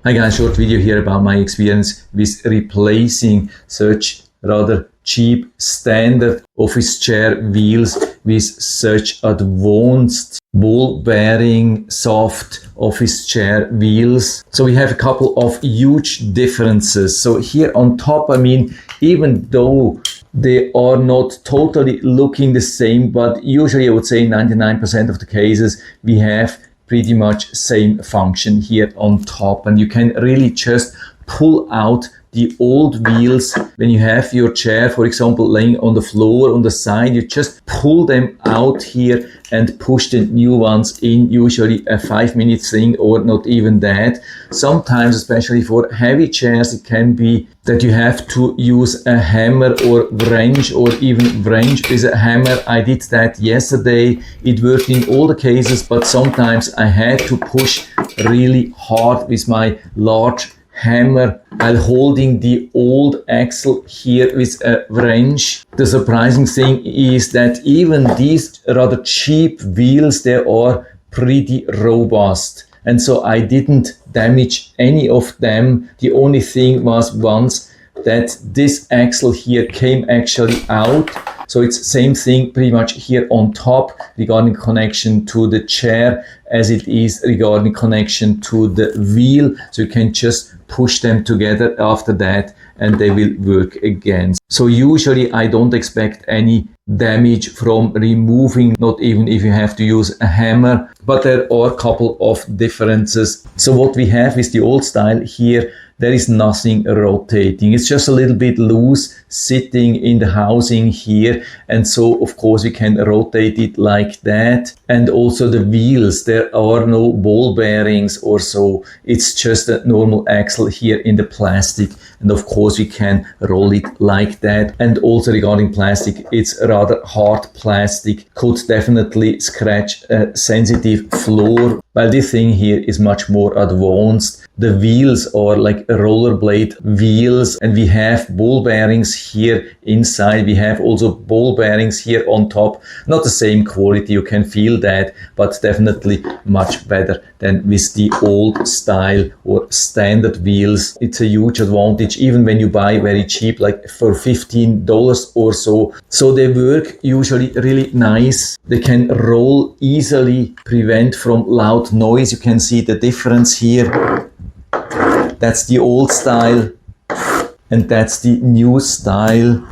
Hi guys, short video here about my experience with replacing such rather cheap standard office chair wheels with such advanced ball bearing soft office chair wheels. So we have a couple of huge differences. So here on top, even though they are not totally looking the same, but usually I would say 99% of the cases we have pretty much same function here on top, and you can really just pull out the old wheels when you have your chair, for example, laying on the floor on the side. You just pull them out here and push the new ones in, usually a 5-minute thing or not even that. Sometimes, especially for heavy chairs, it can be that you have to use a hammer or wrench, or even wrench with a hammer. I did that yesterday. It worked in all the cases, but sometimes I had to push really hard with my large hammer while holding the old axle here with a wrench. The surprising thing is that even these rather cheap wheels, they are pretty robust. And so I didn't damage any of them. The only thing was once that this axle here came actually out. So it's same thing pretty much here on top regarding connection to the chair as it is regarding connection to the wheel. So you can just push them together after that and they will work again. So usually I don't expect any damage from removing, not even if you have to use a hammer, but there are a couple of differences. So what we have is the old style here. There is nothing rotating. It's just a little bit loose sitting in the housing here. And so, of course, we can rotate it like that. And also the wheels, there are no ball bearings or so. It's just a normal axle here in the plastic. And of course, we can roll it like that. And also regarding plastic, it's rather hard plastic. Could definitely scratch a sensitive floor. While this thing here is much more advanced. The wheels are like rollerblade wheels, and we have ball bearings here inside. We have also ball bearings here on top. Not the same quality, you can feel that, but definitely much better than with the old style or standard wheels. It's a huge advantage, even when you buy very cheap, like for $15 or so. So they work usually really nice. They can roll easily, prevent from loud noise. You can see the difference here. That's the old style and that's the new style.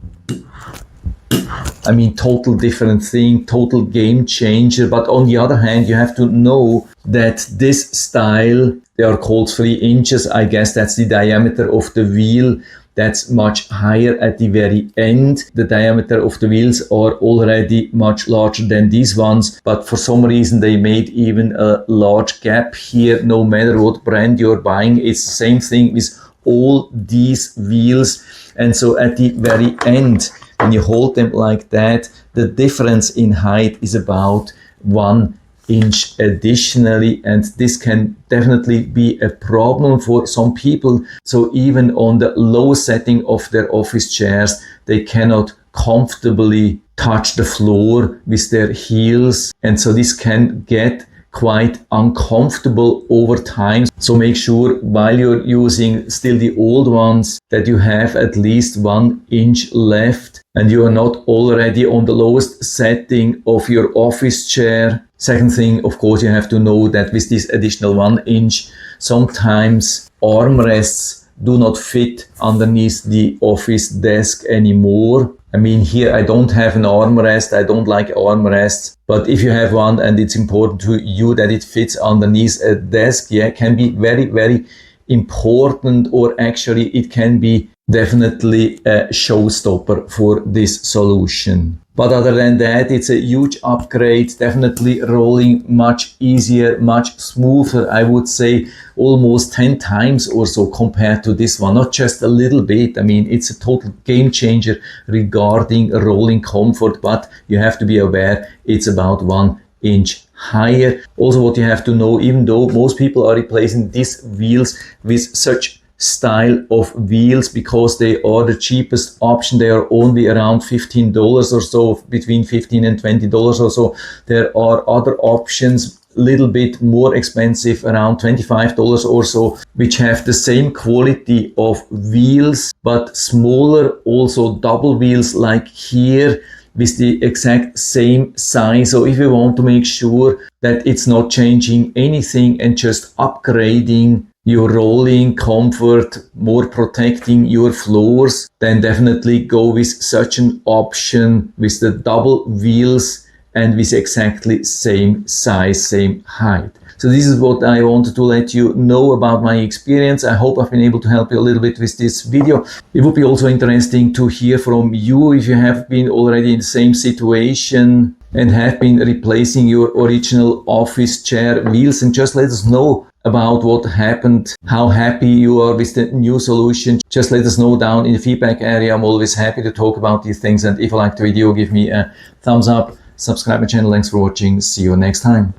Total different thing, total game changer. But on the other hand, you have to know that this style, they are called 3 inches. I guess that's the diameter of the wheel. That's much higher at the very end. The diameter of the wheels are already much larger than these ones, but for some reason they made even a large gap here. No matter what brand you're buying, it's the same thing with all these wheels. And so at the very end, when you hold them like that, the difference in height is about 1 inch additionally, and this can definitely be a problem for some people. So even on the low setting of their office chairs, they cannot comfortably touch the floor with their heels, and so this can get quite uncomfortable over time. So make sure while you're using still the old ones that you have at least 1 inch left and you are not already on the lowest setting of your office chair. Second thing, of course, you have to know that with this additional 1 inch, sometimes armrests do not fit underneath the office desk anymore. Here I don't have an armrest. I don't like armrests, but if you have one and it's important to you that it fits underneath a desk, yeah, can be very, very important, or actually it can be definitely a showstopper for this solution. But other than that, it's a huge upgrade, definitely rolling much easier, much smoother, I would say almost 10 times or so compared to this one, not just a little bit. It's a total game changer regarding rolling comfort, but you have to be aware it's about 1 inch higher. Also, what you have to know, even though most people are replacing these wheels with such style of wheels because they are the cheapest option, they are only around $15 or so, between $15 and $20 or so. There are other options little bit more expensive, around $25 or so, which have the same quality of wheels, but smaller, also double wheels like here, with the exact same size. So if you want to make sure that it's not changing anything and just upgrading your rolling comfort, more protecting your floors, then definitely go with such an option with the double wheels and with exactly same size, same height. So this is what I wanted to let you know about my experience. I hope I've been able to help you a little bit with this video. It would be also interesting to hear from you if you have been already in the same situation and have been replacing your original office chair wheels, and just let us know about what happened, how happy you are with the new solution. Just let us know down in the feedback area. I'm always happy to talk about these things, and if you like the video, give me a thumbs up, subscribe my channel. Thanks for watching. See you next time.